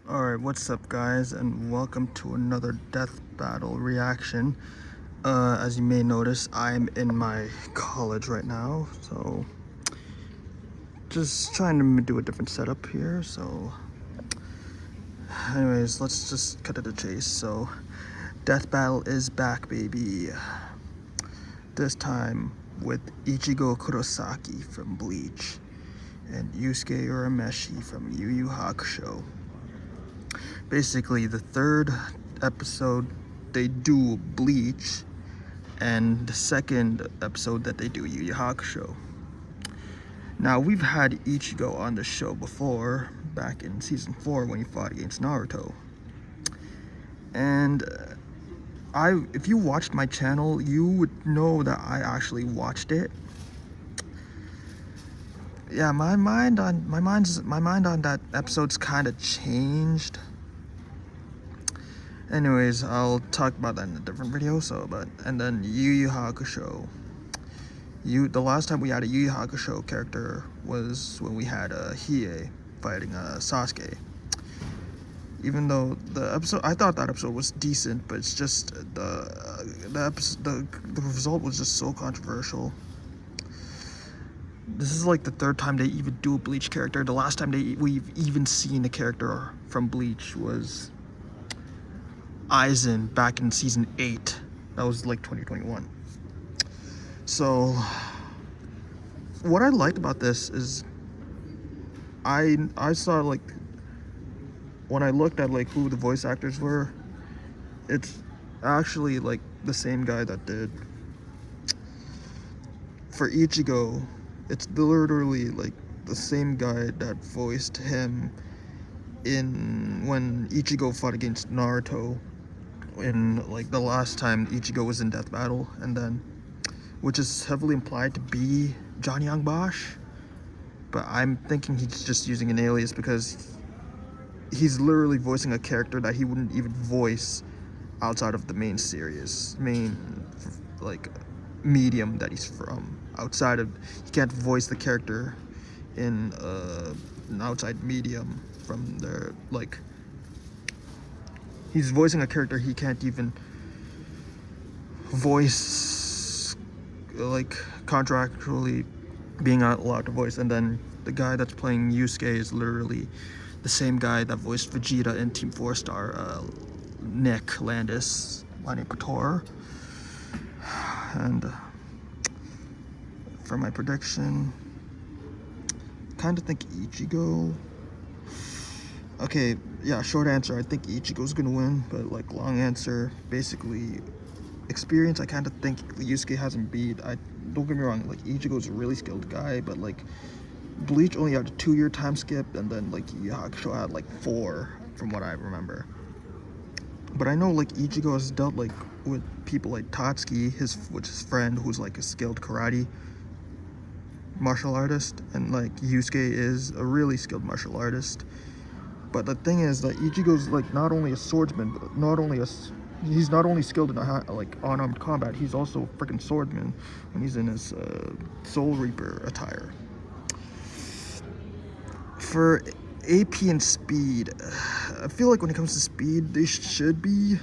Alright, what's up guys, and welcome to another death battle reaction. As you may notice, I'm in my college right now, so just trying to do a different setup here, so anyways, let's just cut to the chase. So, death battle is back, baby. This time with Ichigo Kurosaki from Bleach and Yusuke Urameshi from YuYu Hakusho. Basically, the third episode they do Bleach, and the second episode that they do YuYu Hakusho. Now, we've had Ichigo on the show before, back in season 4 when he fought against Naruto. And if you watched my channel, you would know that I actually watched it. Yeah, my mind on that episode's kind of changed. Anyways, I'll talk about that in a different video. And then YuYu Hakusho. The last time we had a YuYu Hakusho character was when we had Hiei fighting Sasuke. Even though I thought that episode was decent, but it's just the result was just so controversial. This is like the third time they even do a Bleach character. The last time we've even seen a character from Bleach was Aizen back in season 8. That was like 2021. So what I liked about this is I saw, like, when I looked at like who the voice actors were, it's actually like the same guy that did for Ichigo. It's literally like the same guy that voiced him when Ichigo fought against Naruto in like the last time Ichigo was in death battle, and then which is heavily implied to be John Young Bosch, but I'm thinking he's just using an alias because he's literally voicing a character that he wouldn't even voice outside of the main like medium that he's from. He can't voice the character in an outside medium from their, like, he's voicing a character he can't even voice, like, contractually being allowed to voice. And then the guy that's playing Yusuke is literally the same guy that voiced Vegeta in Team 4 Star, Nick Landis, Lani Pator. And for my prediction, kind of think Ichigo. Okay, yeah, short answer, I think Ichigo's gonna win, but like long answer, basically experience, I kind of think Yusuke hasn't beat. Don't get me wrong, like Ichigo's a really skilled guy, but like Bleach only had a 2-year time skip, and then like Yu Yu Hakusho had like 4 from what I remember. But I know like Ichigo has dealt like with people like Tatsuki, his friend, who's like a skilled karate martial artist, and like Yusuke is a really skilled martial artist. But the thing is that Ichigo's like not only a swordsman, but he's not only skilled in like unarmed combat, he's also a freaking swordsman when he's in his Soul Reaper attire. For AP and speed, I feel like when it comes to speed, they should be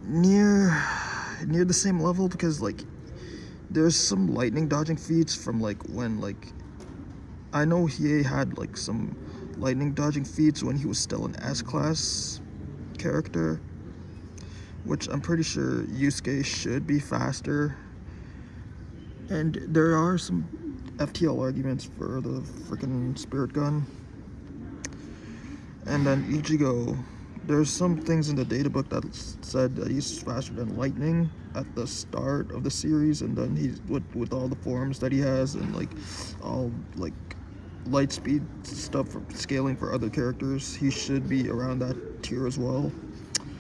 near the same level, because like there's some lightning dodging feats from like when, like, I know Hiei had like some lightning dodging feats when he was still an S-class character, which I'm pretty sure Yusuke should be faster. And there are some FTL arguments for the freaking spirit gun. And then Ichigo, there's some things in the databook that said that he's faster than lightning at the start of the series, and then he's with all the forms that he has and like all like light speed stuff for scaling for other characters, he should be around that tier as well.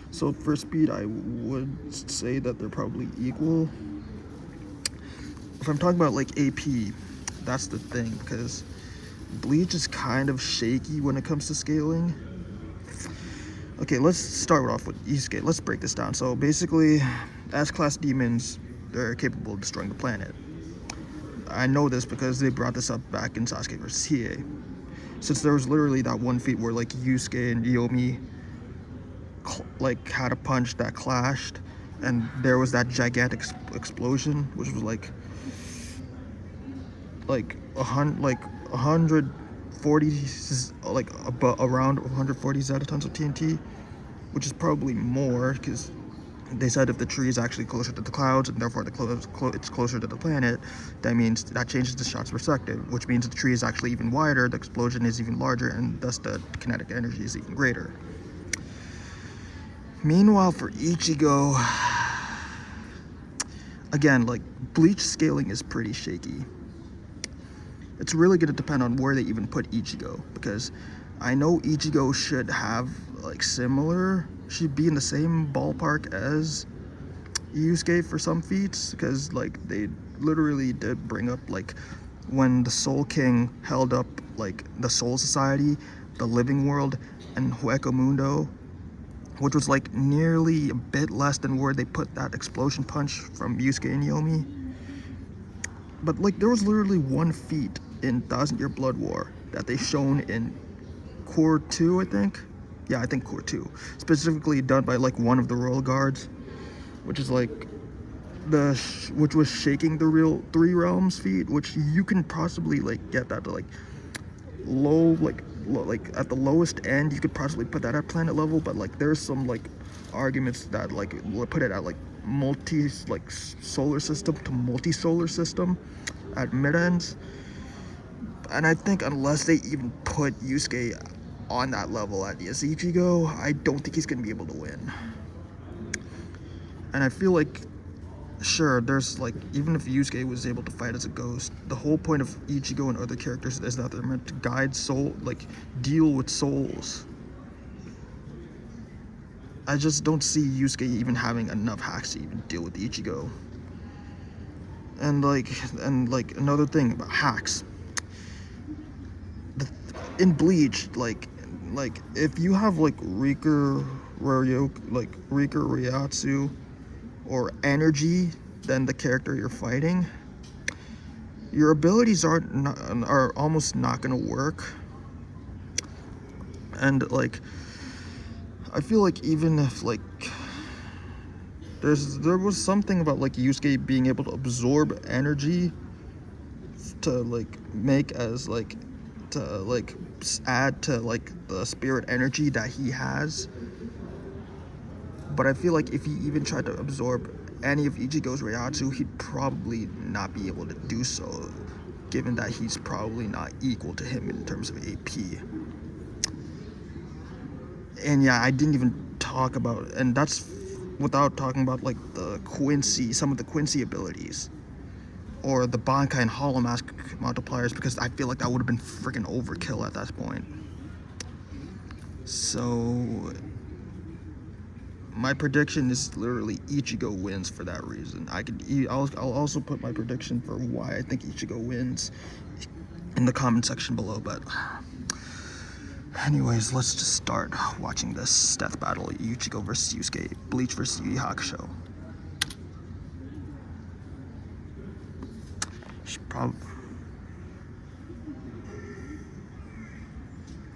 So for speed, I would say that they're probably equal. If I'm talking about like AP, that's the thing, because Bleach is kind of shaky when it comes to scaling. Okay, let's start off with Yusuke. Let's break this down. So basically, S-class demons, they're capable of destroying the planet. I know this because they brought this up back in Sasuke vs. Hiei. since there was literally that one feat where like Yusuke and Yomi like had a punch that clashed, and there was that gigantic explosion, which was like a hundred 140, like about around 140 zetatons of TNT, which is probably more because they said if the tree is actually closer to the clouds and therefore it's closer to the planet, that means that changes the shot's perspective, which means the tree is actually even wider, the explosion is even larger, and thus the kinetic energy is even greater. Meanwhile, for Ichigo, again, like, Bleach scaling is pretty shaky. It's really going to depend on where they even put Ichigo, because I know Ichigo should have, like, should be in the same ballpark as Yusuke for some feats, because, like, they literally did bring up, like, when the Soul King held up, like, the Soul Society, the Living World, and Hueco Mundo, which was, like, nearly a bit less than where they put that explosion punch from Yusuke and Yomi. But, like, there was literally one feat in 1000 Year Blood War that they shown in Core 2, I think. Yeah, I think Core 2. Specifically done by, like, one of the Royal Guards, which is, like, which was shaking the real 3 realms feat, which you can possibly, like, get that to, like, low, like at the lowest end, you could possibly put that at planet level, but, like, there's some, like, arguments that, like, will put it at, like, solar system to multi-solar system at mid-ends. And I think unless they even put Yusuke on that level at Ichigo, I don't think he's going to be able to win. And I feel like, sure, there's, like, even if Yusuke was able to fight as a ghost, the whole point of Ichigo and other characters is that they're meant to guide deal with souls. I just don't see Yusuke even having enough hacks to even deal with Ichigo. And another thing about hacks. In Bleach, like if you have, like, Rika Ryatsu or energy than the character you're fighting, your abilities are almost not gonna work. And, like, I feel like even if, like, there was something about, like, Yusuke being able to absorb energy to, like, make as, like, to, like, add to, like, the spirit energy that he has. But I feel like if he even tried to absorb any of Ichigo's Ryatsu, he'd probably not be able to do so, given that he's probably not equal to him in terms of AP. And yeah, I didn't even talk about, and that's without talking about, like, some of the Quincy abilities, or the Bankai and Hollow Mask multipliers, because I feel like that would have been freaking overkill at that point. So my prediction is literally Ichigo wins for that reason. I'll also put my prediction for why I think Ichigo wins in the comment section below, but anyways, let's just start watching this death battle. Ichigo versus Yusuke, Bleach versus YuYu Hakusho.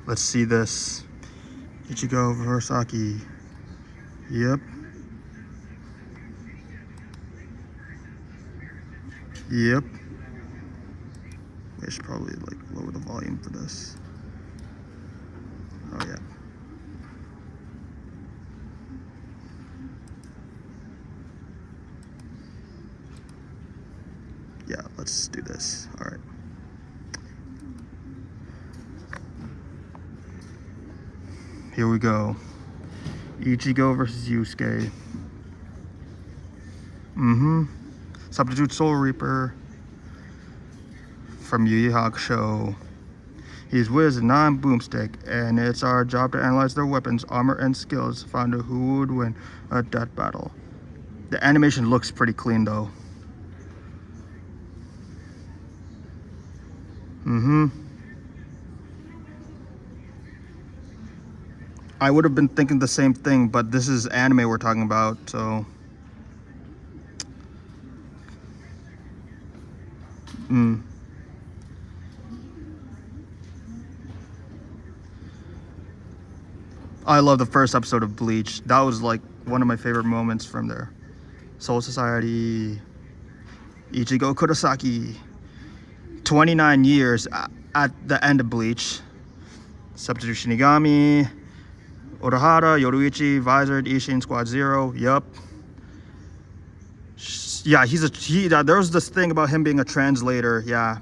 Let's see this. Ichigo Kurosaki. Yep. I should probably, like, lower the volume for this. Oh yeah. Yeah, let's do this. All right. Here we go. Ichigo versus Yusuke. Substitute Soul Reaper from YuYu Hakusho. He's with a non-boomstick, and it's our job to analyze their weapons, armor, and skills to find out who would win a death battle. The animation looks pretty clean, though. I would have been thinking the same thing, but this is anime we're talking about, so. I love the first episode of Bleach. That was like one of my favorite moments from there. Soul Society, Ichigo Kurosaki, 29 years at the end of Bleach. Substitute Shinigami, Urahara, Yoruichi, Visored, Ishin, Squad Zero. Yup. Yeah, there was this thing about him being a translator. Yeah.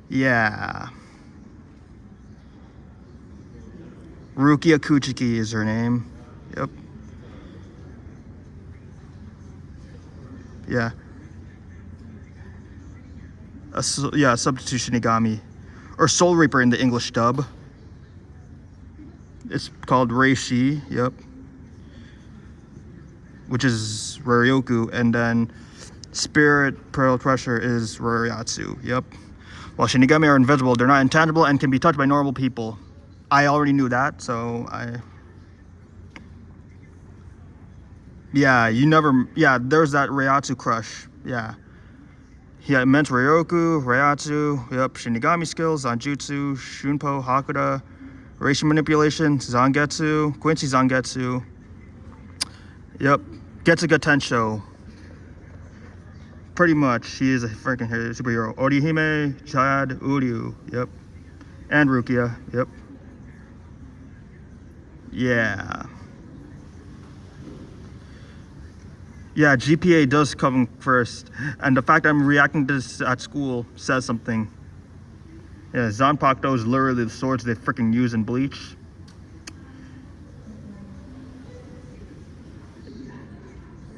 Yeah. Rukia Kuchiki is her name. Yep. Yeah. Substitute Shinigami. Or Soul Reaper in the English dub. It's called Reishi, yep. Which is Ryoryoku, and then Spirit Pearl Pressure is Roriatsu, yep. While Shinigami are invisible, they're not intangible and can be touched by normal people. I already knew that, so there's that Reiatsu crush, yeah. He had immense Ryoku, Reiatsu, yep, Shinigami skills, Zangetsu, Shunpo, Hakuda, Reishi manipulation, Zangetsu, Quincy Zangetsu, yep, Getsuga Tensho. Pretty much, he is a freaking superhero. Orihime, Chad, Uryu, yep, and Rukia, yep. Yeah. Yeah, GPA does come first, and the fact I'm reacting to this at school says something. Yeah, Zanpakuto is literally the swords they freaking use in Bleach.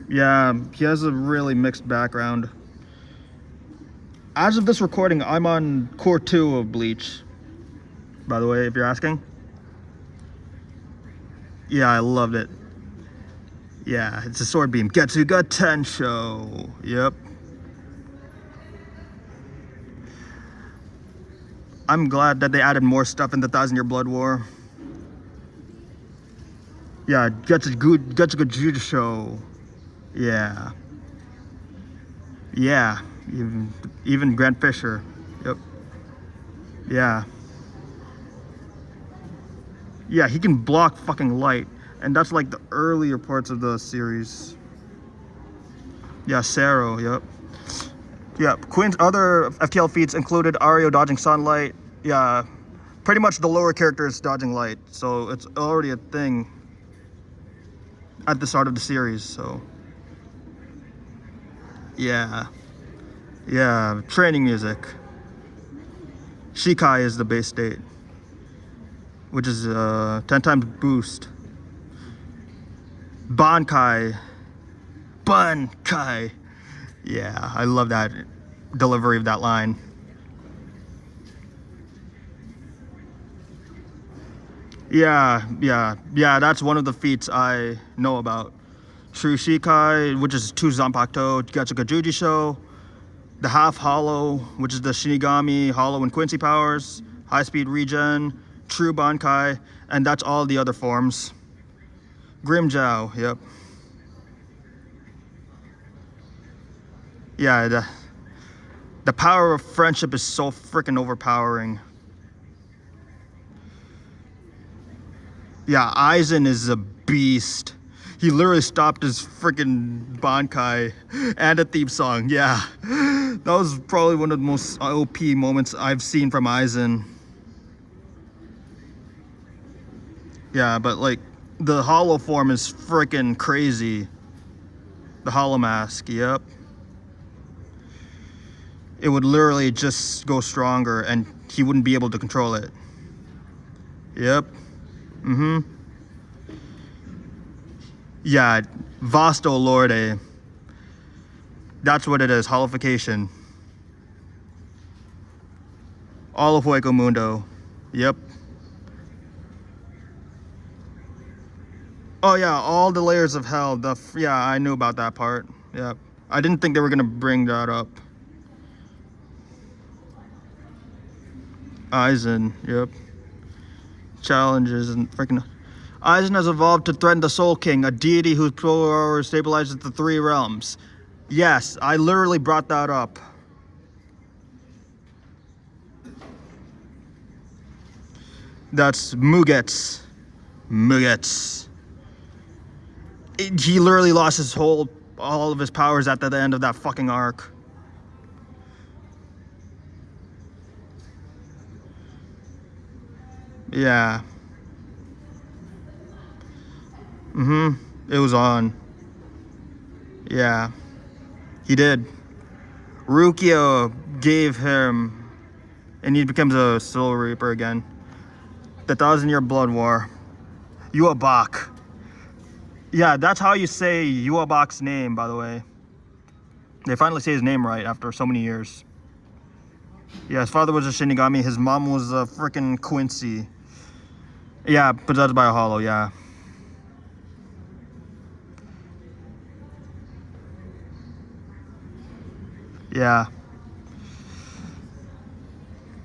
Yeah, he has a really mixed background. As of this recording, I'm on Core 2 of Bleach, by the way, if you're asking. Yeah, I loved it. Yeah, it's a sword beam. Getsuga Tensho. Yep. I'm glad that they added more stuff in the 1,000-Year Blood War. Yeah, Getsuga Jujutsu. Yeah. Yeah. Even Grant Fisher. Yep. Yeah. Yeah, he can block fucking light. And that's like the earlier parts of the series. Yeah, Sero, yep. Yeah, Quinn's other FTL feats included Ario dodging sunlight. Yeah, pretty much the lower characters dodging light. So it's already a thing at the start of the series, so. Yeah. Yeah, training music. Shikai is the base state, which is 10 times boost. Bankai. Yeah, I love that delivery of that line. Yeah, that's one of the feats I know about. Shuri Shikai, which is 2 Zanpakuto, Getsuga Jujutsu, the Half Hollow, which is the Shinigami, Hollow, and Quincy powers, High Speed Regen, True Bankai, and that's all the other forms. Grimjow, yep. Yeah, the power of friendship is so freaking overpowering. Yeah, Aizen is a beast. He literally stopped his freaking Bankai and a theme song. Yeah, that was probably one of the most OP moments I've seen from Aizen. Yeah, but like the Hollow form is freaking crazy. The Hollow Mask, yep. It would literally just go stronger and he wouldn't be able to control it. Yep. Yeah, Vasto Lorde. That's what it is, Hollowification. All of Hueco Mundo. Yep. Oh yeah, all the layers of hell. Yeah, I knew about that part. Yep. I didn't think they were gonna bring that up. Aizen, yep. Challenges and freaking. Aizen has evolved to threaten the Soul King, a deity whose power stabilizes the 3 realms. Yes, I literally brought that up. That's Mugetsu. Mugetsu. He literally lost his all of his powers at the end of that fucking arc. Yeah. It was on. Yeah. He did. Rukia gave him, and he becomes a Soul Reaper again. The 1,000-Year Blood War. Yuabak. Yeah, that's how you say Yuabak's name, by the way. They finally say his name right after so many years. Yeah, his father was a Shinigami. His mom was a freaking Quincy. Yeah, possessed by a Hollow, yeah. Yeah.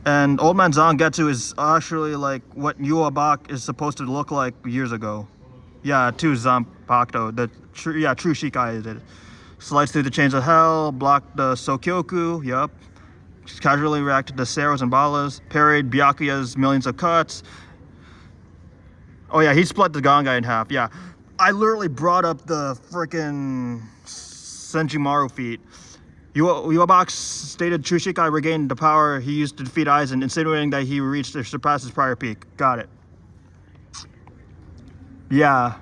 And Old Man Zangetsu is actually like what Yuabak is supposed to look like years ago. Yeah, to Zanpakuto, the true Shikai did. Slides through the chains of hell, blocked the Sokyoku, yup. Just casually reacted to Seros and Balas, parried Byakuya's millions of cuts. Oh yeah, he split the Gangai in half, yeah. I literally brought up the frickin' Senjimaru feat. Yuabak's stated True Shikai regained the power he used to defeat Aizen, insinuating that he reached or surpassed his prior peak. Got it. Yeah.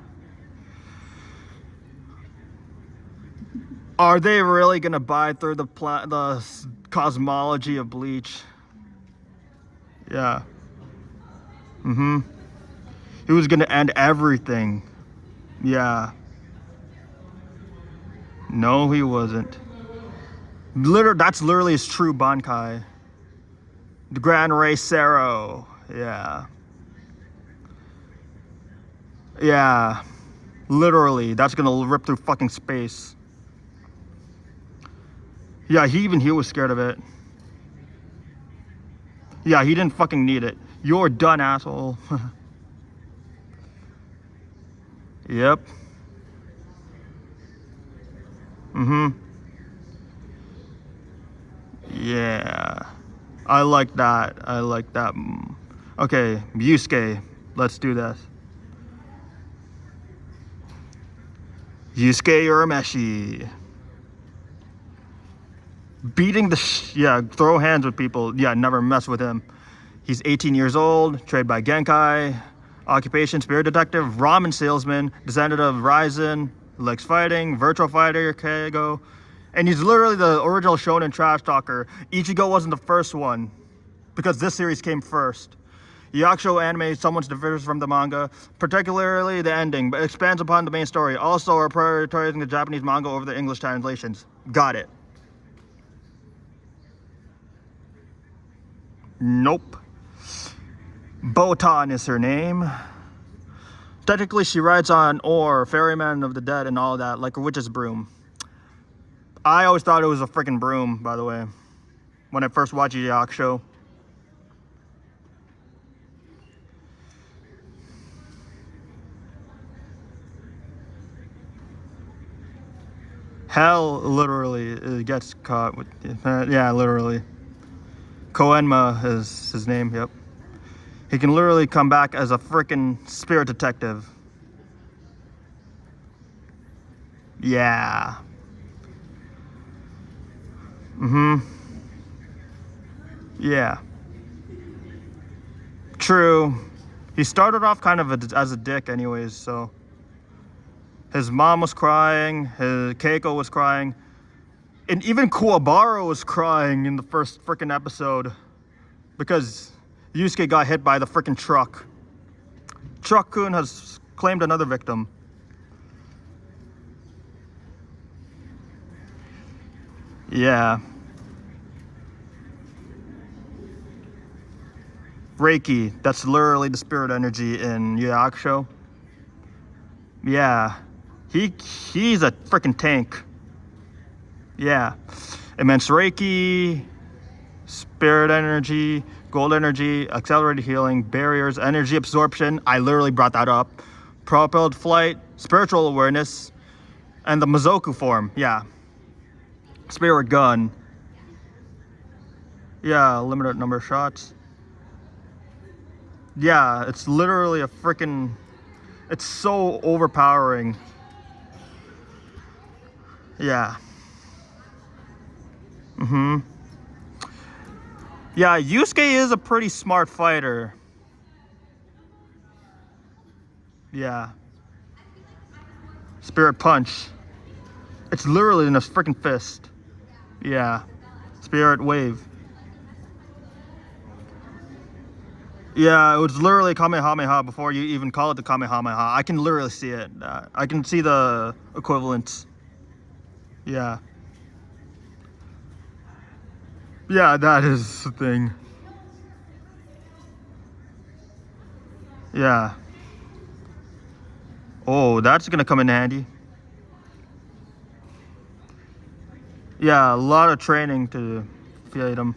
Are they really gonna buy through the cosmology of Bleach? Yeah. He was gonna end everything. Yeah. No, he wasn't. That's literally his true Bankai. The Grand Race Zero. Yeah. Yeah. Literally, that's gonna rip through fucking space. Yeah, he was scared of it. Yeah, he didn't fucking need it. You're done, asshole. Yep. Yeah. I like that. Okay, Yusuke. Let's do this. Yusuke Urameshi. Beating throw hands with people. Yeah, never mess with him. He's 18 years old, trained by Genkai. Occupation, spirit detective, ramen salesman, descendant of Ryzen, likes fighting, virtual fighter, Keigo. And he's literally the original shonen trash talker. Ichigo wasn't the first one, because this series came first. Yakusho anime somewhat differs from the manga, particularly the ending, but expands upon the main story. Also are prioritizing the Japanese manga over the English translations. Got it. Nope. Botan is her name. Technically, she rides on ore, ferryman of the dead, and all that, like a witch's broom. I always thought it was a freaking broom, by the way, when I first watched YuYu Hakusho. Hell, literally, gets caught with. Yeah, literally. Koenma is his name. Yep. He can literally come back as a freaking spirit detective. Yeah. Yeah. True. He started off kind of as a dick anyways, so. His mom was crying, his Keiko was crying, and even Kuwabara was crying in the first freaking episode because Yusuke got hit by the freaking truck. Truck-kun has claimed another victim. Yeah. Reiki, that's literally the spirit energy in YuYu Hakusho. Yeah. He's a freaking tank. Yeah. Immense Reiki, spirit energy, gold energy, accelerated healing, barriers, energy absorption. I literally brought that up. Propelled flight, spiritual awareness, and the Mizoku form. Yeah. Spirit gun. Yeah, limited number of shots. Yeah, it's literally a freaking... It's so overpowering. Yeah. Yeah, Yusuke is a pretty smart fighter. Yeah. Spirit Punch. It's literally in a freaking fist. Yeah. Spirit Wave. Yeah, it was literally Kamehameha before you even call it the Kamehameha. I can literally see it. I can see the equivalents. Yeah. Yeah, that is the thing. Yeah. Oh, that's gonna come in handy. Yeah, a lot of training to fight him.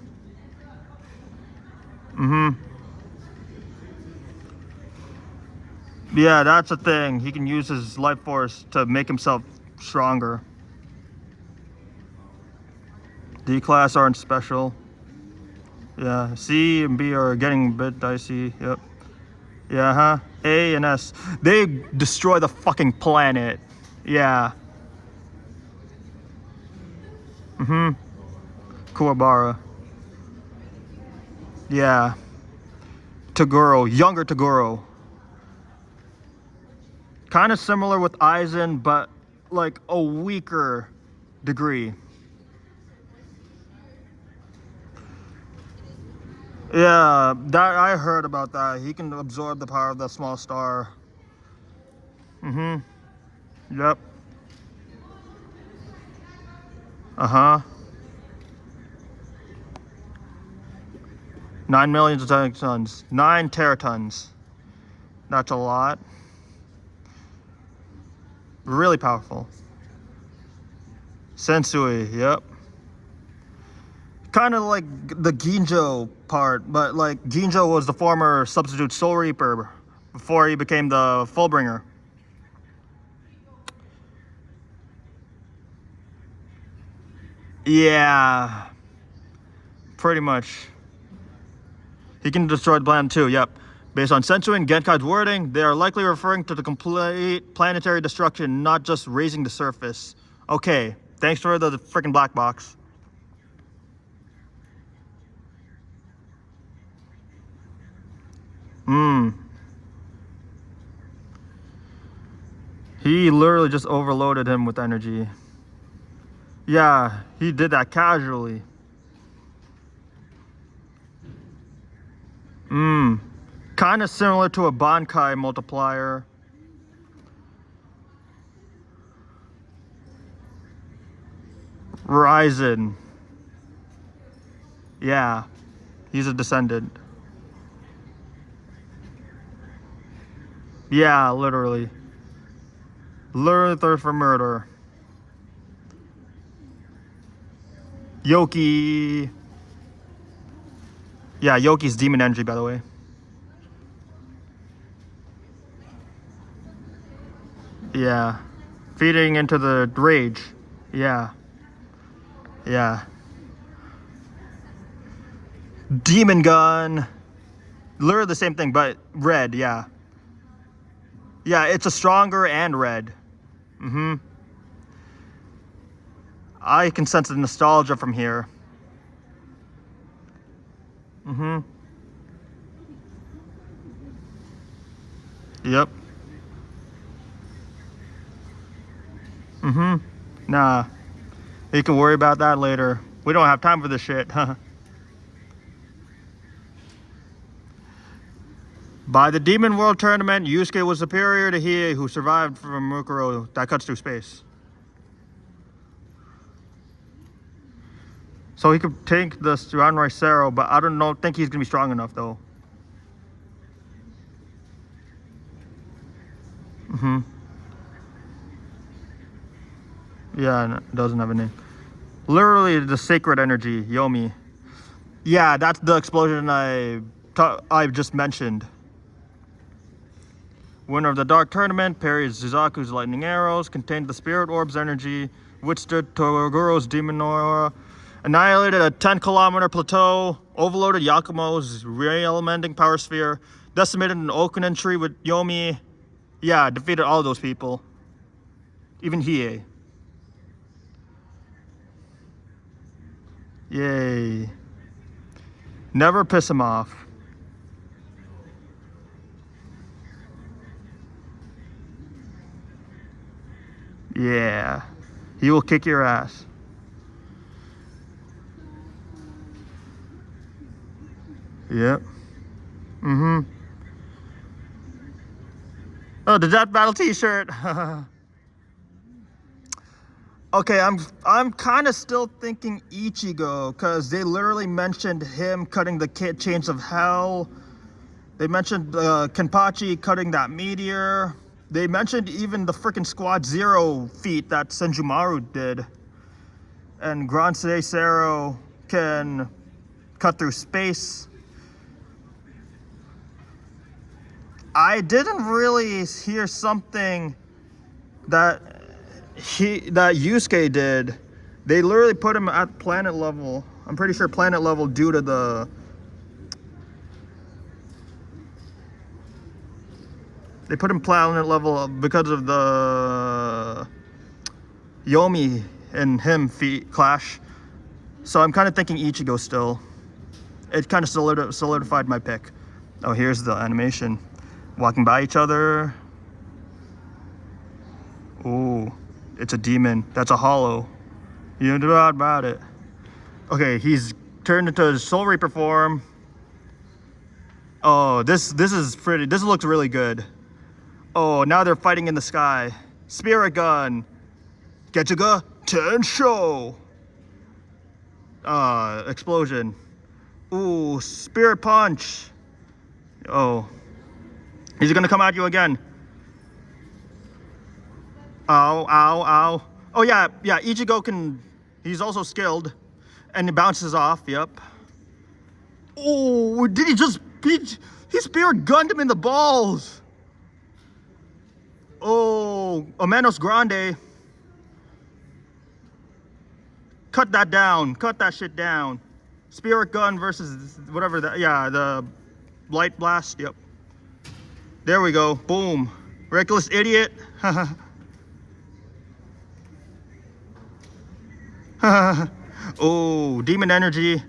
Yeah, that's the thing. He can use his life force to make himself stronger. D class aren't special. Yeah, C and B are getting a bit dicey. Yep. Yeah, huh? A and S. They destroy the fucking planet. Yeah. Kuwabara. Yeah. Toguro. Younger Toguro. Kind of similar with Aizen, but like a weaker degree. Yeah, that I heard about that. He can absorb the power of the small star. Yep. 9 million tons. 9 teratons. That's a lot. Really powerful. Sensui, yep. Kind of like the Ginjō part, but like Ginjō was the former substitute Soul Reaper before he became the Fullbringer. Yeah, pretty much. He can destroy the planet too, yep. Based on Sensui and Genkai's wording, they are likely referring to the complete planetary destruction, not just raising the surface. Okay, thanks for the freaking black box. He literally just overloaded him with energy. Yeah, he did that casually. Kind of similar to a Bankai multiplier. Ryzen. Yeah, he's a descendant. Yeah, literally. Literally thirst for murder. Yoki. Yeah, Yoki's demon energy, by the way. Yeah. Feeding into the rage. Yeah. Yeah. Demon gun. Literally the same thing, but red, yeah. Yeah, it's a stronger and red. I can sense the nostalgia from here. Yep. Nah. You can worry about that later. We don't have time for this shit. By the Demon World Tournament, Yusuke was superior to Hiei, who survived from Mukuro that cuts through space. So he could take the Ranrai Sero, but I don't think he's gonna be strong enough though. Yeah, it doesn't have a name. Literally the sacred energy, Yomi. Yeah, that's the explosion I've just mentioned. Winner of the Dark Tournament, parried Suzaku's lightning arrows, contained the Spirit Orb's energy, withstood Toguro's demon aura, annihilated a 10-kilometer plateau, overloaded Yakumo's re-elementing power sphere, Decimated an Okunen tree with Yomi. Yeah, defeated all those people. Even Hiei. Yay. Never piss him off. Yeah. He will kick your ass. Yep. Mm-hmm. Oh, the Death Battle t-shirt. Okay, I'm kind of still thinking Ichigo, because they literally mentioned him cutting the chains of hell. They mentioned Kenpachi cutting that meteor. They mentioned even the freaking Squad Zero feat that Senjumaru did. And Grand Seisero can cut through space. I didn't really hear something that Yusuke did. They literally put him at planet level. I'm pretty sure planet level due to the... They put him planet level because of the Yomi and him feat clash. So I'm kind of thinking Ichigo still. It kind of solidified my pick. Oh, here's the animation. Walking by each other. Ooh, it's a demon. That's a hollow. You know about it. Okay, he's turned into his Soul Reaper form. Oh, this is pretty. This looks really good. Oh, now they're fighting in the sky. Spirit gun. Getsuga Tensho. Explosion. Ooh, spirit punch. Oh. He's gonna come at you again. Ow, ow, ow. Oh yeah, Ichigo can, he's also skilled. And he bounces off, yep. Oh, did he just, he spirit gunned him in the balls. Oh, Omenos Grande. Cut that down, cut that shit down. Spirit gun versus whatever that, yeah, the light blast, yep. There we go, boom. Reckless idiot. Oh, demon energy.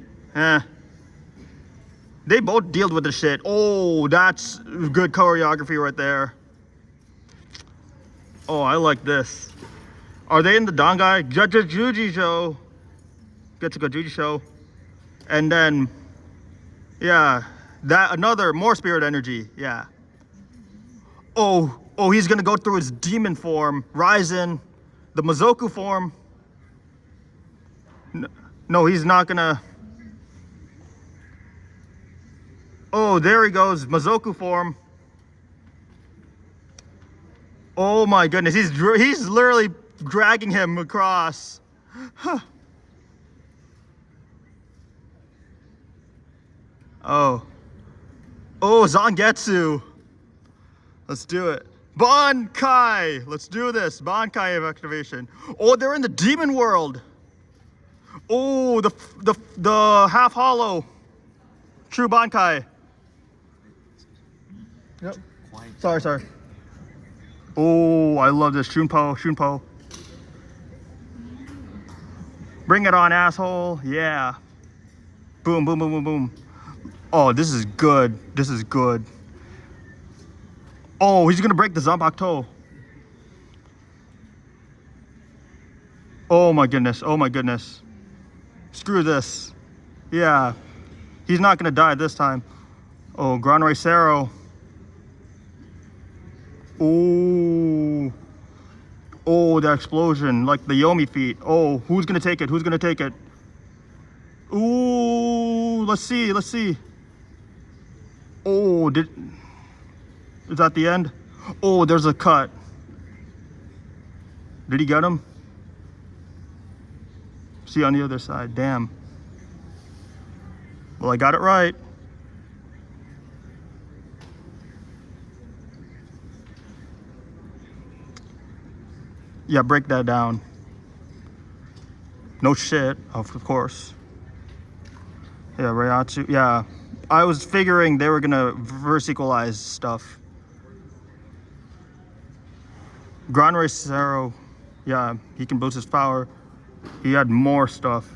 They both dealt with the shit. Oh, that's good choreography right there. Oh, I like this. Are they in the Dangai? Juji show. Getsuga Juji show. And then, yeah, that another more spirit energy. Yeah. Oh, he's gonna go through his demon form, Ryzen, the Mizoku form. No, he's not gonna. Oh, there he goes, Mizoku form. Oh my goodness, he's literally dragging him across. Huh. Oh, Zangetsu. Let's do it. Bankai. Let's do this. Bankai activation. Oh, they're in the demon world. Oh, the half hollow. True Bankai. Yep. Sorry. Oh, I love this. Shunpo. Bring it on, asshole. Yeah. Boom, boom, boom, boom, boom. Oh, this is good. Oh, he's gonna break the Zanpakuto. Oh my goodness. Screw this. Yeah. He's not gonna die this time. Oh, Gran Racero. Oh, the explosion, like the Yomi feat. Oh, who's gonna take it? Ooh, let's see. Oh, is that the end? Oh, there's a cut. Did he get him? See on the other side, damn. Well, I got it right. Yeah, break that down. No shit, of course. Yeah, Rayatsu. Yeah, I was figuring they were gonna reverse equalize stuff. Gran Racero, yeah, he can boost his power. He had more stuff.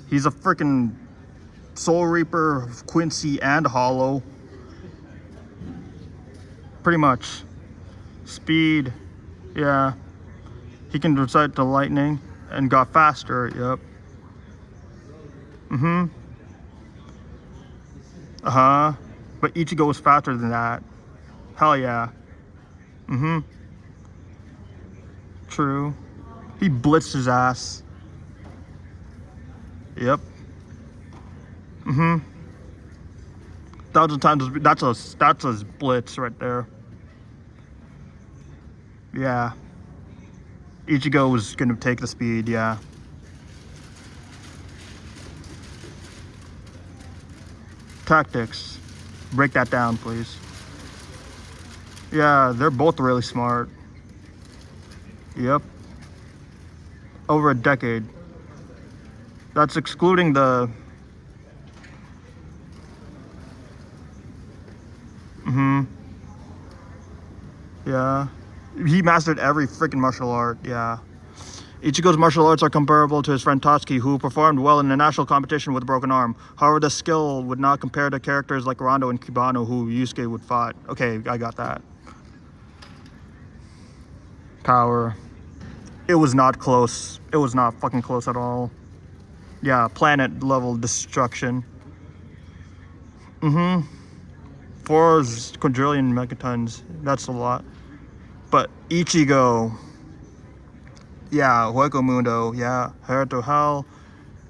He's a freaking Soul Reaper, Quincy, and Hollow. Pretty much. Speed, yeah. He can recite the lightning and got faster, yep. Uh-huh. But Ichigo was faster than that. Hell yeah. True. He blitzed his ass. Yep. 1,000 times. That's a blitz right there. Yeah. Ichigo was gonna take the speed. Yeah. Tactics. Break that down, please. Yeah, they're both really smart. Yep. Over a decade. That's excluding the... Yeah. He mastered every freaking martial art, yeah. Ichigo's martial arts are comparable to his friend Tatsuki, who performed well in a national competition with a broken arm. However, the skill would not compare to characters like Rondo and Kibano, who Yusuke would fight. Okay, I got that. Power. It was not close. It was not fucking close at all. Yeah, planet level destruction. 4 quadrillion megatons. That's a lot. But Ichigo, yeah, Hueco Mundo, yeah, Haruto Hell,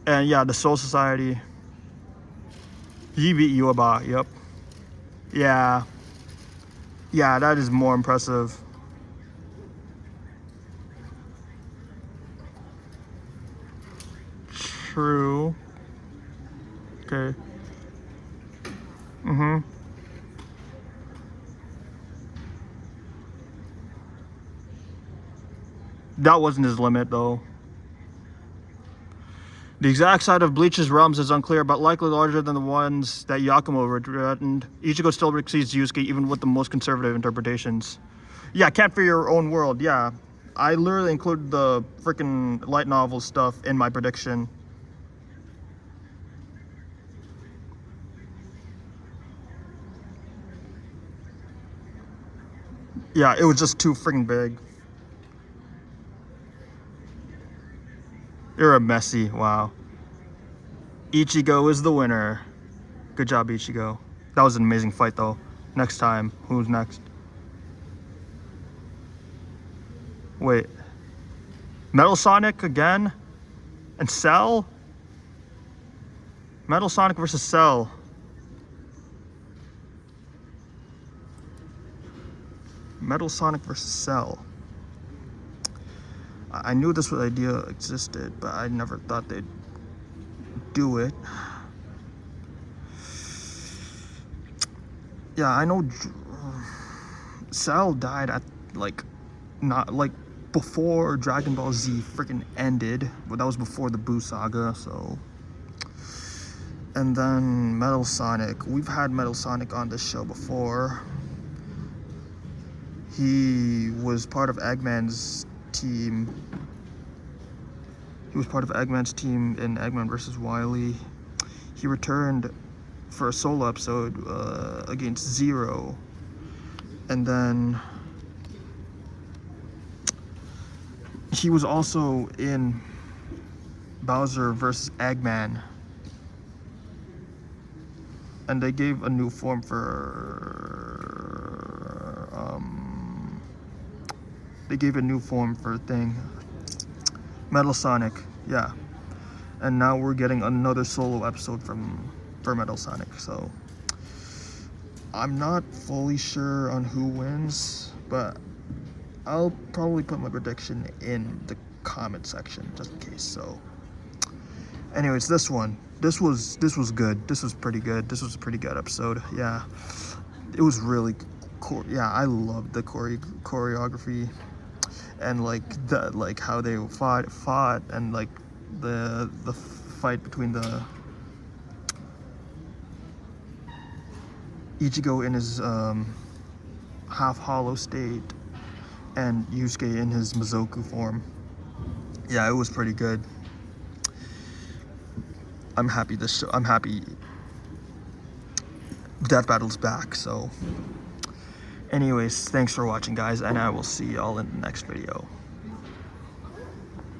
and yeah, the Soul Society. He beat Yuaba, yep. Yeah. Yeah, that is more impressive. True. Okay. That wasn't his limit, though. The exact side of Bleach's realms is unclear, but likely larger than the ones that Yakumo threatened. Ichigo still exceeds Yusuke, even with the most conservative interpretations. Yeah, can't fear your own world, yeah. I literally included the freaking light novel stuff in my prediction. Yeah, it was just too freaking big. You're a messy, wow. Ichigo is the winner. Good job, Ichigo. That was an amazing fight, though. Next time, who's next? Wait. Metal Sonic again? And Cell? Metal Sonic versus Cell. Metal Sonic versus Cell. I knew this idea existed, but I never thought they'd do it. Yeah, I know Cell died at, like, not, like, before Dragon Ball Z freaking ended, but that was before the Buu Saga, so... And then Metal Sonic. We've had Metal Sonic on this show before. He was part of Eggman's team. He was part of Eggman's team in Eggman vs. Wily. He returned for a solo episode against Zero. And then he was also in Bowser vs. Eggman. And they gave a new form for thing. Metal Sonic, yeah. And now we're getting another solo episode for Metal Sonic, so I'm not fully sure on who wins, but I'll probably put my prediction in the comment section just in case. So anyways, this was good. This was pretty good. This was a pretty good episode. Yeah, it was really cool. Yeah, I loved the choreography and like how they fought and like the fight between the Ichigo in his half hollow state, and Yusuke in his Mizoku form. Yeah, it was pretty good. I'm happy Death Battle's back. So anyways, thanks for watching, guys, and I will see y'all in the next video.